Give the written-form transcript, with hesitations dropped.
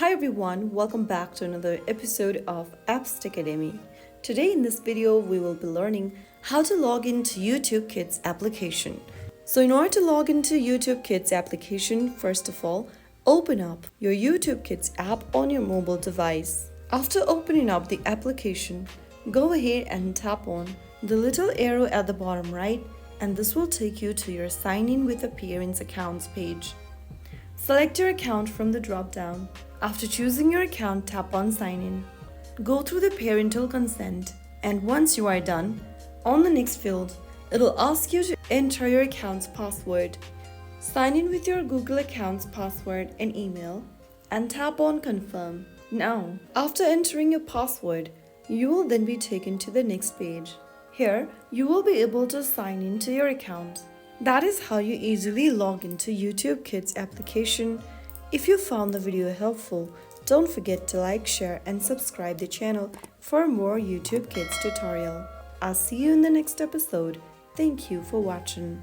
Hi everyone, welcome back to another episode of Apps Academy. Today in this video, we will be learning how to log into YouTube Kids application. So in order to log into YouTube Kids application, first of all, open up your YouTube Kids app on your mobile device. After opening up the application, go ahead and tap on the little arrow at the bottom right, and this will take you to your Sign In with a Parents Accounts page. Select your account from the drop-down. After choosing your account, tap on Sign In. Go through the parental consent, and once you are done, on the next field, it'll ask you to enter your account's password. Sign in with your Google account's password and email, and tap on Confirm. Now, after entering your password, you will then be taken to the next page. Here, you will be able to sign into your account. That is how you easily log into YouTube Kids application. If you found the video helpful, don't forget to like, share and subscribe the channel for more YouTube Kids tutorial. I'll see you in the next episode. Thank you for watching.